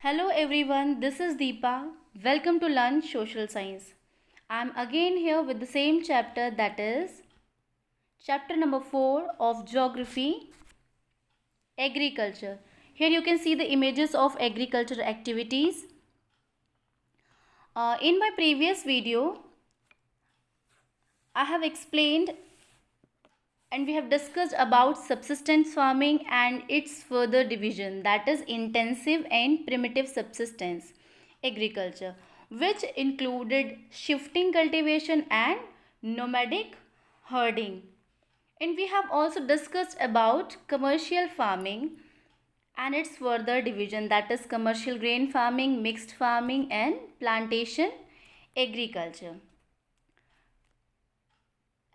Hello everyone, this is Deepa. Welcome to Learn Social Science. I am again here with the same chapter, that is chapter number 4 of Geography, Agriculture. Here you can see the images of agriculture activities. In my previous video, I have explained and we have discussed about subsistence farming and its further division, that is intensive and primitive subsistence agriculture, which included shifting cultivation and nomadic herding. And we have also discussed about commercial farming and its further division, that is commercial grain farming, mixed farming and plantation agriculture.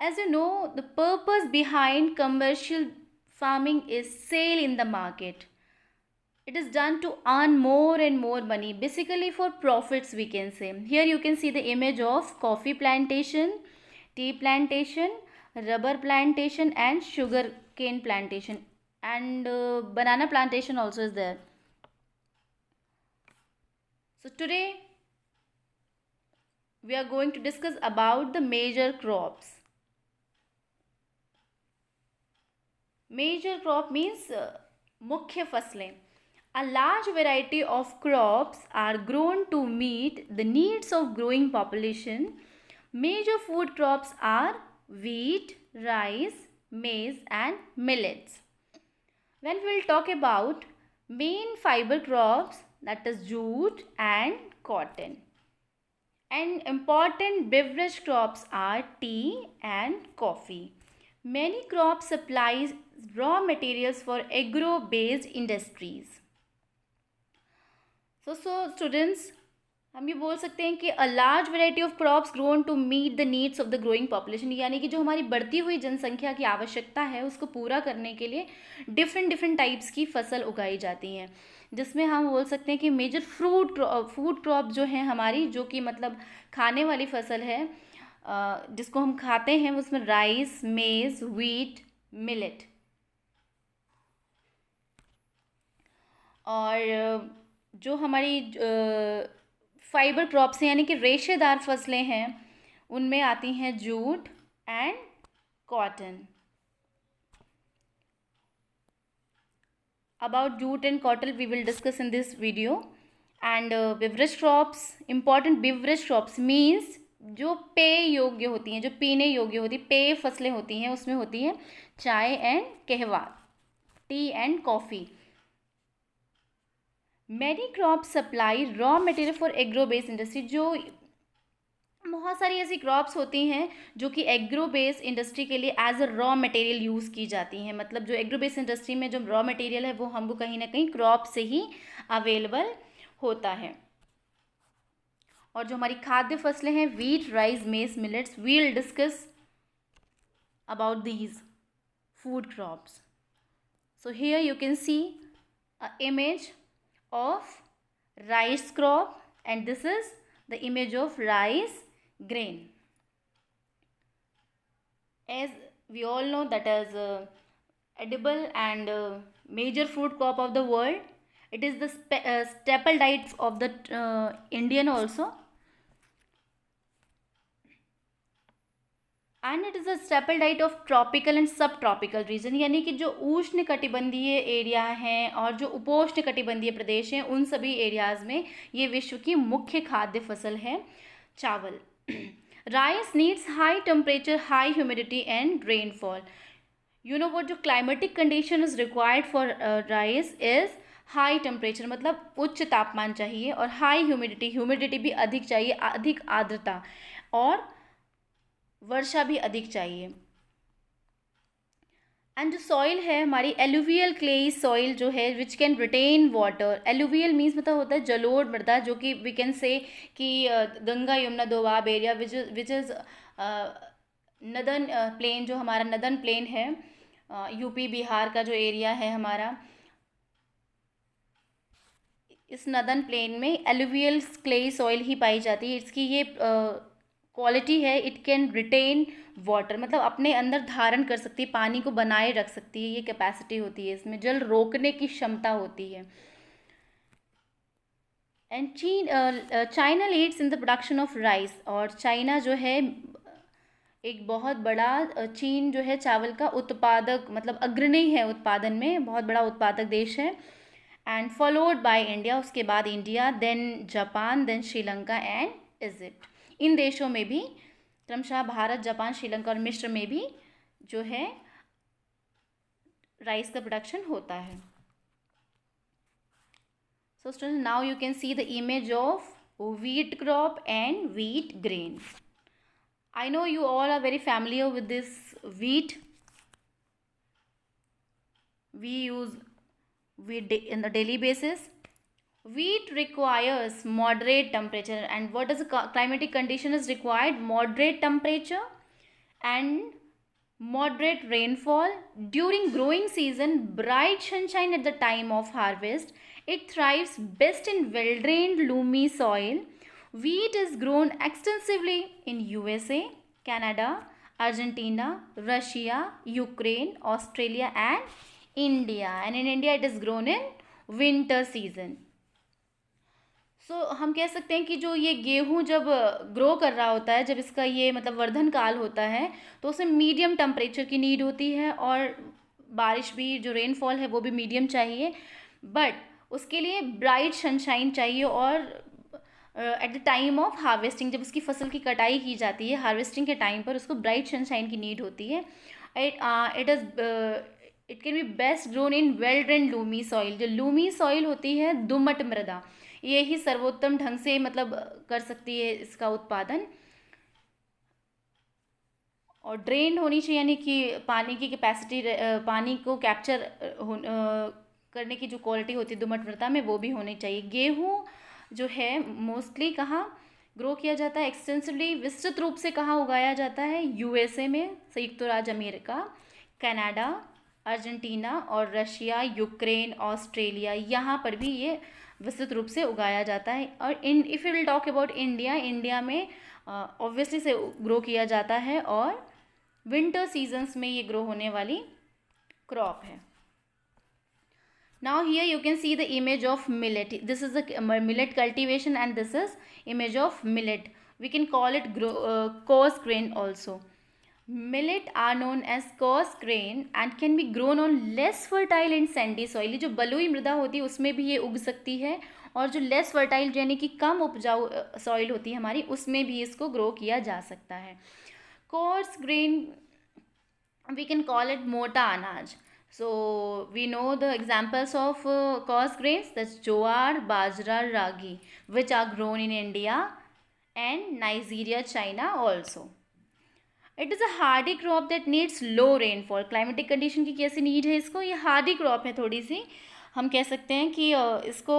As you know, the purpose behind commercial farming is sale in the market. It is done to earn more and more money, basically for profits we can say. Here you can see the image of coffee plantation, tea plantation, rubber plantation and sugar cane plantation, and banana plantation also is there. So today we are going to discuss about the major crops. Major crop means मुख्य फसलें. A large variety of crops are grown to meet the needs of growing population. Major food crops are wheat, rice, maize and millets. When we will talk about main fiber crops, that is jute and cotton. And important beverage crops are tea and coffee. Many crops supply raw materials for agro-based industries. So students, हम ये बोल सकते हैं कि a large variety of crops grown to meet the needs of the growing population, यानी कि जो हमारी बढ़ती हुई जनसंख्या की आवश्यकता है उसको पूरा करने के लिए डिफरेंट टाइप्स की फसल उगाई जाती हैं, जिसमें हम बोल सकते हैं कि मेजर फूड क्रॉप जो है हमारी, जो कि मतलब खाने वाली फसल है, जिसको हम खाते हैं, उसमें राइस, मेज, व्हीट, मिलेट और जो हमारी फाइबर क्रॉप्स हैं यानी कि रेशेदार फसलें हैं, उनमें आती हैं jute and cotton. About jute and cotton we will discuss in this video. And beverage crops, important beverage crops means जो पेय योग्य होती हैं, जो पीने योग्य होती है, पेय फसलें होती हैं, उसमें होती हैं चाय एंड कहवा, T and coffee. Many crop supply raw material for agro based industry. जो बहुत सारी ऐसी क्रॉप्स होती हैं जो कि एग्रो बेस्ड इंडस्ट्री के लिए as a raw material use की जाती हैं. मतलब जो एग्रो बेस्ड इंडस्ट्री में जो रॉ मटेरियल है वो हमको कहीं ना कहीं क्रॉप से ही अवेलेबल होता है. और जो हमारी खाद्य फसलें हैं, wheat, rice, maize, millets, we will discuss about these food crops. So here you can see a image of rice crop, and this is the image of rice grain. As we all know that as edible and major food crop of the world, it is the staple diet of the Indian also, and it is a staple diet of tropical and subtropical region, यानी कि जो उष्ण कटिबंधीय area हैं और जो उपोष्ण कटिबंधीय प्रदेश हैं, उन सभी एरियाज़ में ये विश्व की मुख्य खाद्य फसल है चावल. Rice needs high temperature, high humidity and rainfall. You know वो जो climatic condition is required for rice is high temperature, मतलब उच्च तापमान चाहिए, और हाई ह्यूमिडिटी भी अधिक चाहिए, अधिक आर्द्रता, और वर्षा भी अधिक चाहिए. एंड जो सॉइल है हमारी, एलुवियल क्लेई सॉइल जो है which can retain water. Alluvial means मतलब होता है जलोढ़ मृदा, जो कि वी कैन से कि Ganga Yamuna Doab area which is northern plane, जो हमारा नदर्न प्लेन है, यूपी बिहार का जो एरिया है हमारा, इस नदर्न प्लेन में एलुवियल क्लेई सॉइल ही पाई जाती है. इसकी ये क्वालिटी है, इट कैन रिटेन वाटर, मतलब अपने अंदर धारण कर सकती है, पानी को बनाए रख सकती है, ये कैपेसिटी होती है इसमें, जल रोकने की क्षमता होती है. And China leads in the production of rice, और चाइना जो है एक बहुत बड़ा चीन जो है चावल का उत्पादक मतलब अग्रणी है उत्पादन में, बहुत बड़ा उत्पादक देश है। एंड फॉलोड बाय इंडिया, उसके बाद India, then Japan, then Sri Lanka and Egypt. इन देशों में भी क्रमशः भारत, जापान, श्रीलंका और मिस्र में भी जो है राइस का प्रोडक्शन होता है। So students, now you can see the image of wheat crop and wheat grain. I know you all are very familiar with this wheat. We use wheat in the daily basis. Wheat requires moderate temperature, and what is the climatic condition is required? Moderate temperature and moderate rainfall during growing season, bright sunshine at the time of harvest. It thrives best in well-drained, loamy soil. Wheat is grown extensively in USA, Canada, Argentina, Russia, Ukraine, Australia and India. And in India it is grown in winter season. हम कह सकते हैं कि जो ये गेहूँ जब grow कर रहा होता है, जब इसका ये मतलब वर्धन काल होता है, तो उसे मीडियम टेम्परेचर की नीड होती है, और बारिश भी, जो रेनफॉल है वो भी मीडियम चाहिए, बट उसके लिए ब्राइट सनशाइन चाहिए। और at the time of harvesting, जब उसकी फसल की कटाई की जाती है, हार्वेस्टिंग के टाइम पर उसको ब्राइट सनशाइन की नीड होती है। It can be best grown in well drain Lumi soil. जो लूमी सॉइल होती है, दुमट मृदा, ये ही सर्वोत्तम ढंग से मतलब कर सकती है इसका उत्पादन। और ड्रेन होनी चाहिए, यानी कि पानी की कैपेसिटी, पानी को कैप्चर करने की जो क्वालिटी होती है दोमट मृदा में, वो भी होनी चाहिए। गेहूँ जो है मोस्टली कहाँ ग्रो किया जाता है? एक्सटेंसिवली, विस्तृत रूप से कहाँ उगाया जाता है? यूएसए में, संयुक्त राज्य अमेरिका, कनाडा, अर्जेंटीना और रशिया, यूक्रेन, ऑस्ट्रेलिया, यहाँ पर भी ये विस्तृत रूप से उगाया जाता है। और if you will talk about India, India में ऑब्वियसली से ग्रो किया जाता है, और विंटर सीजन्स में ये ग्रो होने वाली क्रॉप है। Now here you can see the image of millet. This is the millet cultivation, and this is image of millet. We can call it coarse grain also. Millet are known as coarse grain and can be grown on less fertile and sandy soil. जो बलुई मृदा होती है उसमें भी ये उग सकती है, और जो लेस फर्टाइल यानी कि कम उपजाऊ सॉइल होती है हमारी, उसमें भी इसको ग्रो किया जा सकता है। Coarse grain we can call it मोटा अनाज। So we know the examples of coarse grains, that's jowar, bajra, ragi, which are grown in India and Nigeria, China also. It is a hardy crop that needs low rainfall. Climatic condition की कैसी need है इसको? ये hardy crop है थोड़ी सी, हम कह सकते हैं कि इसको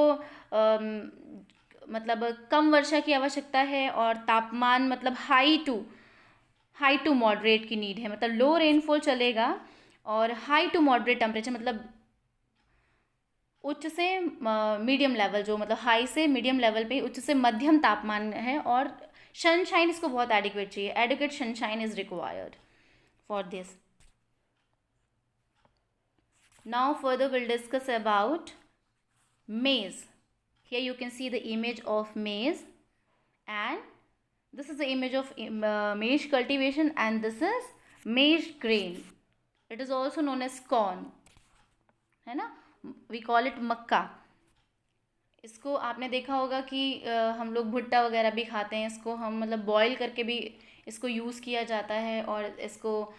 मतलब कम वर्षा की आवश्यकता है, और तापमान मतलब हाई टू मॉडरेट की नीड है। मतलब लो रेनफॉल चलेगा, और हाई टू मॉडरेट टेम्परेचर मतलब उच्च से मीडियम लेवल, जो मतलब हाई से मीडियम लेवल पे, उच्च से मध्यम तापमान है, और सनशाइन इसको बहुत एडिक्वेट चाहिए। Adequate sunshine is required for this. Now further will discuss about maize. Here you can see the image of maize, and this is the image of maize cultivation, and this is maize grain. It is also known as corn, है ना? We call it मक्का। इसको आपने देखा होगा कि हम लोग भुट्टा वगैरह भी खाते हैं, इसको हम मतलब बॉईल करके भी इसको यूज़ किया जाता है, और इसको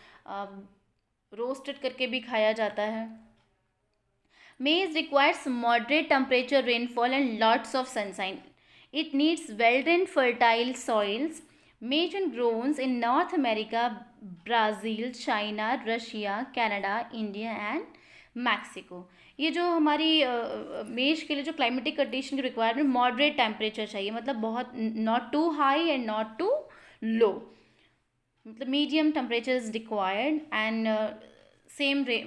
रोस्टेड करके भी खाया जाता है। Maize requires moderate temperature, rainfall and lots of sunshine. It needs well-drained fertile soils. Maize grows in North America, Brazil, China, Russia, Canada, India and Mexico. ये जो हमारी मेज के लिए जो क्लाइमेटिक कंडीशन की रिक्वायरमेंट, मॉडरेट टेम्परेचर चाहिए, मतलब बहुत not too high and not too low, मतलब medium temperature is required, and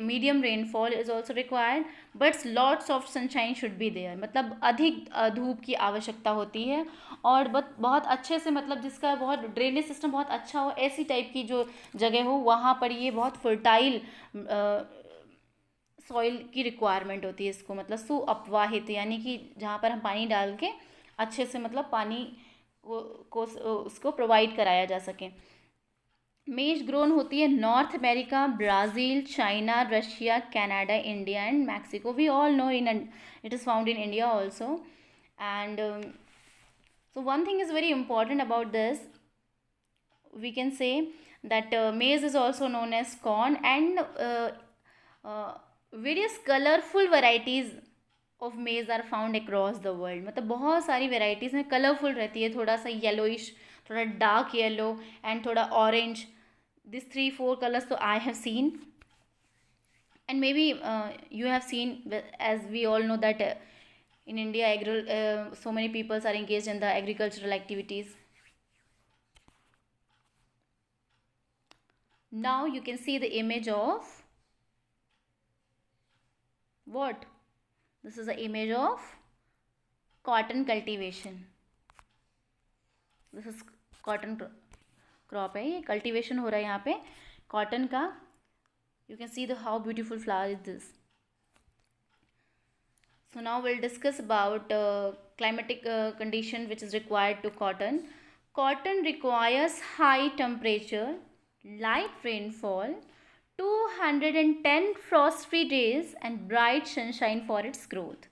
medium rainfall is also required, but lots of sunshine should be there. मतलब अधिक धूप की आवश्यकता होती है, और बहुत अच्छे से मतलब जिसका बहुत ड्रेनेज सिस्टम बहुत अच्छा हो, ऐसी टाइप की जो जगह हो, वहाँ पर ये बहुत फर्टाइल सॉइल की रिक्वायरमेंट होती है इसको, मतलब सुअपवाहित, यानी कि जहाँ पर हम पानी डाल के अच्छे से मतलब पानी को उसको प्रोवाइड कराया जा सके। मेज ग्रोन होती है North America, Brazil, China, Russia, Canada, India and Mexico. We all know in it is found in India also. And so one thing is very important about this. We can say that maize is also known as corn, and uh, various colorful varieties of maize are found across the world. मतलब बहुत सारी varieties में colourful रहती है, थोड़ा सा yellowish, थोड़ा dark yellow and थोड़ा ऑरेंज। दिस 3-4 कलर्स तो I have seen, and maybe you have seen, as we all know that in India so many people are engaged in the agricultural activities. Now you can see the image of what? This is the image of cotton cultivation. This is cotton crop है, ये cultivation हो रहा है यहाँ पे cotton का. You can see the how beautiful flower is this. So now we'll discuss about climatic condition which is required to cotton. Cotton requires high temperature, light rainfall, 210 frost-free days and bright sunshine for its growth.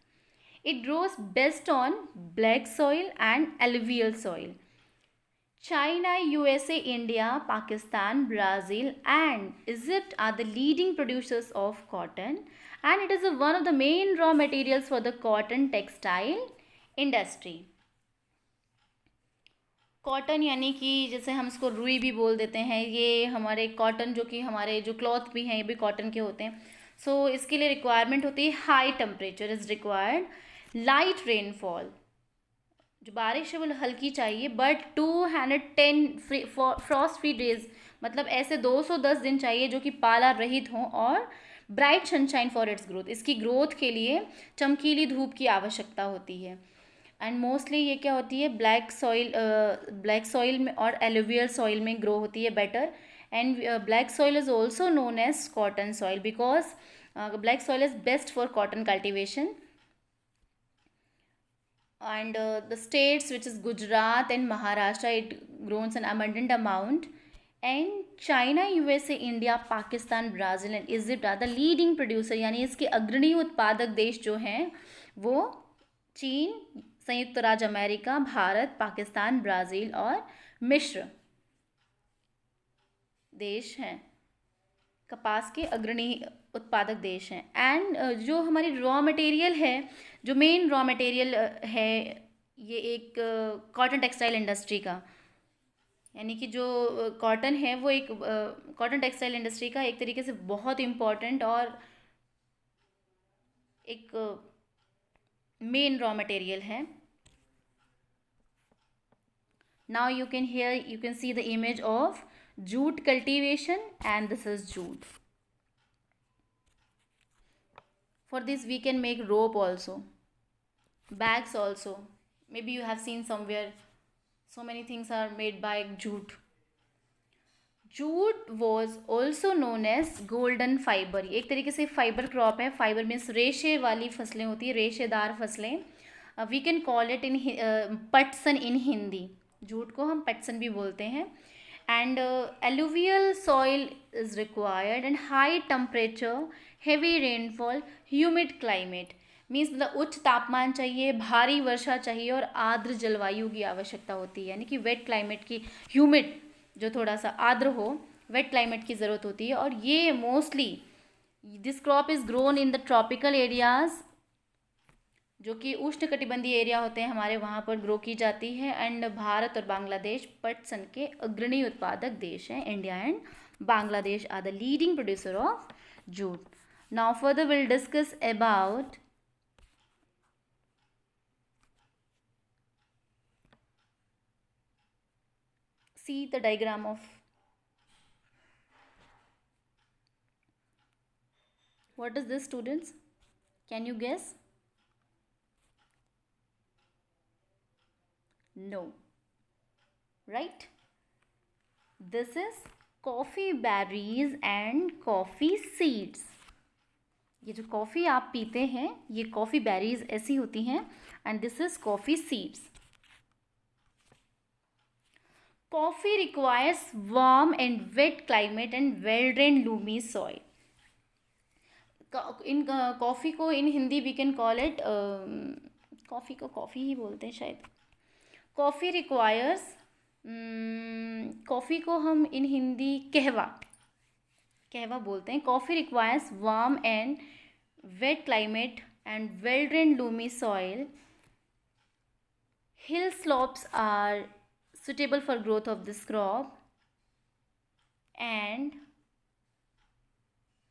It grows best on black soil and alluvial soil. China, USA, India, Pakistan, Brazil and Egypt are the leading producers of cotton, and it is one of the main raw materials for the cotton textile industry. Cotton यानी कि जैसे हम इसको रुई भी बोल देते हैं, ये हमारे कॉटन जो कि हमारे जो क्लॉथ भी हैं ये भी कॉटन के होते हैं. सो इसके लिए रिक्वायरमेंट होती है high temperature is required, light rainfall, जो बारिश है वो हल्की चाहिए, बट 210 फ्रॉस्ट फ्री डेज, मतलब ऐसे 210 दिन चाहिए जो कि पाला रहित हों, और bright sunshine for its growth, इसकी ग्रोथ के लिए चमकीली धूप की आवश्यकता होती है. एंड मोस्टली ये क्या होती है, ब्लैक सॉइल में और एलुवियल सॉइल में ग्रो होती है better. And black soil is also known as cotton soil because black soil is best for cotton cultivation. And the states which is Gujarat and Maharashtra, it grows an abundant amount. And China, USA, India, Pakistan, Brazil and Egypt are the leading producer, यानी इसके अग्रणी उत्पादक देश जो हैं वो चीन, संयुक्त राज्य अमेरिका, भारत, पाकिस्तान, ब्राज़ील और मिस्र देश हैं, कपास के अग्रणी उत्पादक देश हैं. एंड जो हमारी रॉ मटेरियल है, जो मेन रॉ मटेरियल है, ये एक कॉटन टेक्सटाइल इंडस्ट्री का, यानी कि जो कॉटन है वो एक कॉटन टेक्सटाइल इंडस्ट्री का एक तरीके से बहुत इम्पॉर्टेंट और एक मेन रॉ मटेरियल है. Now you can see the image of jute cultivation, and this is jute. For this we can make rope also, bags also. Maybe you have seen somewhere, so many things are made by jute. Jute was also known as golden fiber. एक तरीके से fibre crop है. Fibre means रेशे वाली फसलें होती है, रेशेदार फसलें. We can call it in पटसन इन हिंदी. जूट को हम पटसन भी बोलते हैं. And alluvial soil is required, and high temperature, heavy rainfall, humid climate means मतलब उच्च तापमान चाहिए, भारी वर्षा चाहिए और आर्द्र जलवायु की आवश्यकता होती है, यानी कि वेट क्लाइमेट की, ह्यूमिड जो थोड़ा सा आर्द्र हो, वेट क्लाइमेट की ज़रूरत होती है. और ये mostly this crop is grown in the tropical areas, जो कि उष्णकटिबंधीय एरिया होते हैं हमारे, वहाँ पर ग्रो की जाती है. एंड भारत और बांग्लादेश पटसन के अग्रणी उत्पादक देश हैं. India and Bangladesh are the leading producer of jute. Now further will discuss about see the diagram of what is this, students? Can you guess? No, right? This is coffee berries and coffee seeds. ये जो coffee आप पीते हैं ये coffee berries ऐसी होती हैं and this is coffee seeds. Coffee requires warm and wet climate and well drained loamy soil. इन कॉफ़ी को in Hindi we can call it, coffee को कॉफ़ी ही बोलते हैं शायद. कॉफ़ी रिक्वायर्स, कॉफ़ी को हम इन हिंदी कहवा कहवा बोलते हैं. Coffee requires warm and wet climate and well-drained loamy soil. Hill slopes are suitable for growth of this crop. And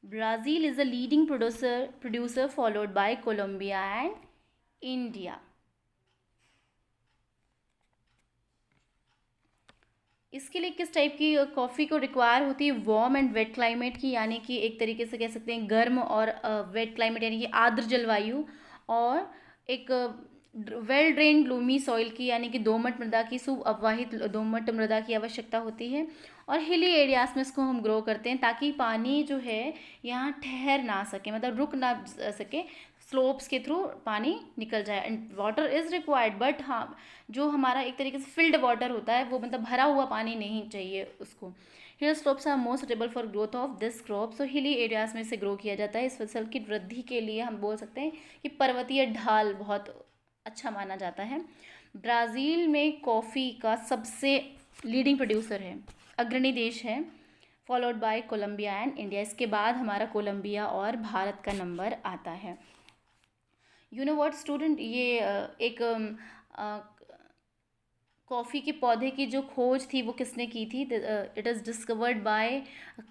Brazil is the leading producer followed by Colombia and India. इसके लिए किस type की coffee को require होती है? Warm and wet climate की, यानी कि एक तरीके से कह सकते हैं गर्म और वेट क्लाइमेट यानी कि आर्द्र जलवायु, और एक वेल ड्रेन्ड लूमी सॉइल की यानी कि दोमट मृदा की, सुअववाहित दोमट मृदा की आवश्यकता होती है. और हिली एरियाज में इसको हम ग्रो करते हैं ताकि पानी जो है यहाँ ठहर ना सके, मतलब रुक ना सके, स्लोप्स के थ्रू पानी निकल जाए. And water is required, but हाँ जो हमारा एक तरीके से फिल्ड वाटर होता है वो मतलब भरा हुआ पानी नहीं चाहिए उसको. Hill slopes are most suitable for growth of this crop. So hilly areas में से ग्रो किया जाता है. इस फसल की वृद्धि के लिए हम बोल सकते हैं कि पर्वतीय ढाल बहुत अच्छा माना जाता है. ब्राज़ील में कॉफ़ी का सबसे लीडिंग प्रोड्यूसर है, अग्रणी देश है, followed by Colombia and India. इसके बाद हमारा कोलंबिया और भारत का नंबर आता है. यू नो व्हाट स्टूडेंट, ये एक कॉफ़ी के पौधे की जो खोज थी वो किसने की थी? इट इज़ डिस्कवर्ड बाय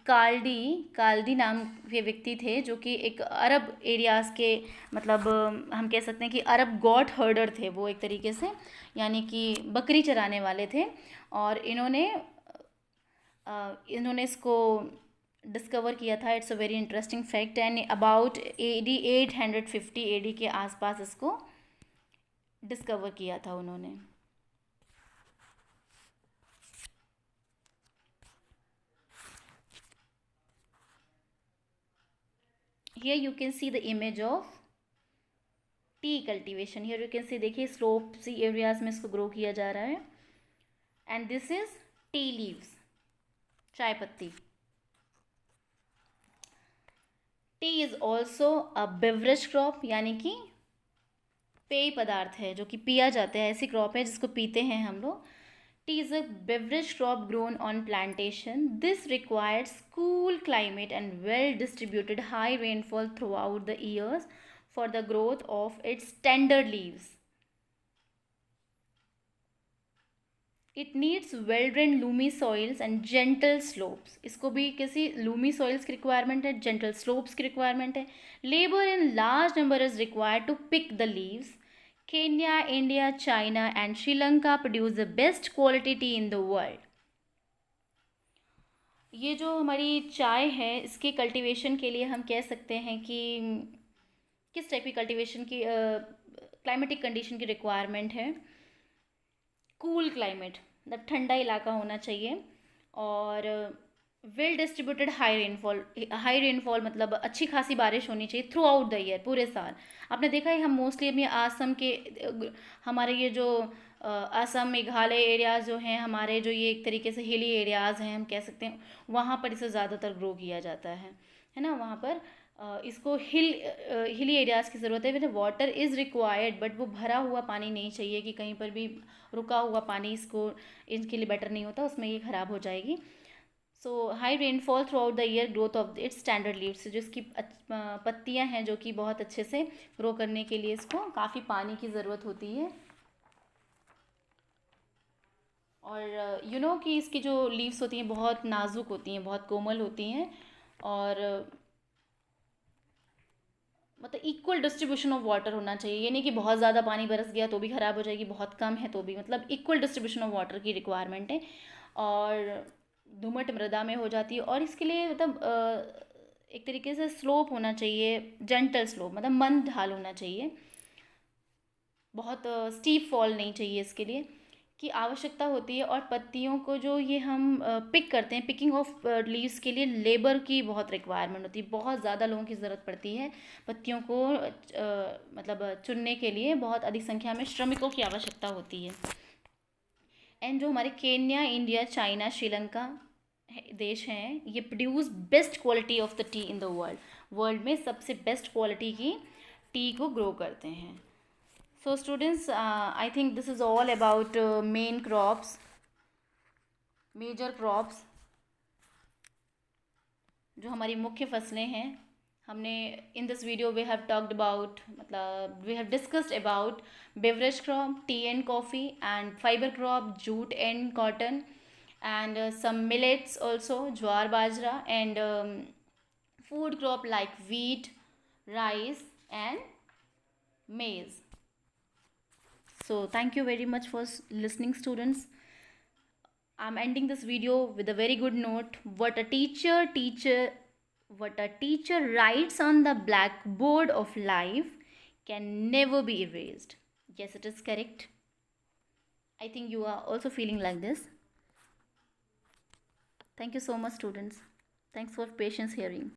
काल्डी नाम के व्यक्ति थे जो कि एक अरब एरियाज़ के, मतलब हम कह सकते हैं कि अरब गॉट हर्डर थे वो एक तरीके से, यानी कि बकरी चराने वाले थे. और इन्होंने इसको डिस्कवर किया था. It's a very interesting fact. And about AD 850 AD के आसपास इसको डिस्कवर किया था उन्होंने. Here you can see the image of tea cultivation. Here you can see, देखिए slopes areas में इसको ग्रो किया जा रहा है. And this is tea leaves, चाय पत्ती. T is also a beverage crop, यानी कि पेय पदार्थ है जो कि पिया जाता है. ऐसी क्रॉप है जिसको पीते हैं हम लोग. T is a beverage crop grown on plantation. This requires cool climate and well distributed high rainfall throughout the years for the growth of its tender leaves. It needs well drained loamy soils and gentle slopes. इसको भी किसी loamy soils की requirement है, gentle slopes की requirement है. Labor in large number is required to pick the leaves. Kenya, India, China and Sri Lanka produce the best quality tea in the world. ये जो हमारी चाय है इसके कल्टीवेशन के लिए हम कह सकते हैं कि किस टाइप की कल्टीवेशन की क्लाइमेटिक कंडीशन की रिक्वायरमेंट है. कूल क्लाइमेट, मतलब ठंडा इलाका होना चाहिए, और वेल डिस्ट्रीब्यूटेड हाई रेनफॉल मतलब अच्छी खासी बारिश होनी चाहिए थ्रू आउट द ईयर, पूरे साल. आपने देखा है हम मोस्टली अभी आसम के, हमारे ये जो असम मेघालय एरियाज़ जो हैं हमारे, जो ये एक तरीके से हिली एरियाज़ हैं हम कह सकते हैं, वहाँ पर इसे ज़्यादातर ग्रो किया जाता है ना. वहाँ पर इसको हिली एरियाज़ की ज़रूरत है. वाटर इज़ रिक्वायर्ड, बट वो भरा हुआ पानी नहीं चाहिए कि कहीं पर भी रुका हुआ पानी इसको इनके लिए बेटर नहीं होता, उसमें ये ख़राब हो जाएगी. So high rainfall throughout the year, growth of its standard leaves, जो इसकी पत्तियां हैं जो कि बहुत अच्छे से ग्रो करने के लिए इसको काफ़ी पानी की ज़रूरत होती है. और यू नो कि इसकी जो लीव्स होती हैं बहुत नाजुक होती हैं, बहुत कोमल होती हैं, और मतलब इक्वल डिस्ट्रीब्यूशन ऑफ वाटर होना चाहिए. ये नहीं कि बहुत ज़्यादा पानी बरस गया तो भी ख़राब हो जाएगी, बहुत कम है तो भी, मतलब इक्वल डिस्ट्रीब्यूशन ऑफ वाटर की रिक्वायरमेंट है. और दोमट मृदा में हो जाती है. और इसके लिए मतलब एक तरीके से स्लोप होना चाहिए, जेंटल स्लोप, मतलब मंद ढाल होना चाहिए, बहुत स्टीप फॉल नहीं चाहिए इसके लिए. की आवश्यकता होती है, और पत्तियों को जो ये हम पिक करते हैं, पिकिंग ऑफ लीव्स के लिए लेबर की बहुत रिक्वायरमेंट होती है, बहुत ज़्यादा लोगों की ज़रूरत पड़ती है पत्तियों को मतलब चुनने के लिए बहुत अधिक संख्या में श्रमिकों की आवश्यकता होती है। एंड जो हमारे केन्या, इंडिया, चाइना, श्रीलंका देश हैं, ये produce best quality of the T in the world, world में सबसे बेस्ट क्वालिटी की टी को ग्रो करते हैं। So students, I think this is all about main crops, major crops, जो हमारी मुख्य फसलें हैं। हमने in this video we have talked about, मतलब we have discussed about beverage crop, tea and coffee, and fibre crop, jute and cotton, and some millets also, jowar bajra, and food crop like wheat, rice and maize. So thank you very much for listening, students. I'm ending this video with a very good note. What a teacher writes on the blackboard of life can never be erased. Yes, it is correct. I think you are also feeling like this. Thank you so much, students. Thanks for patience hearing.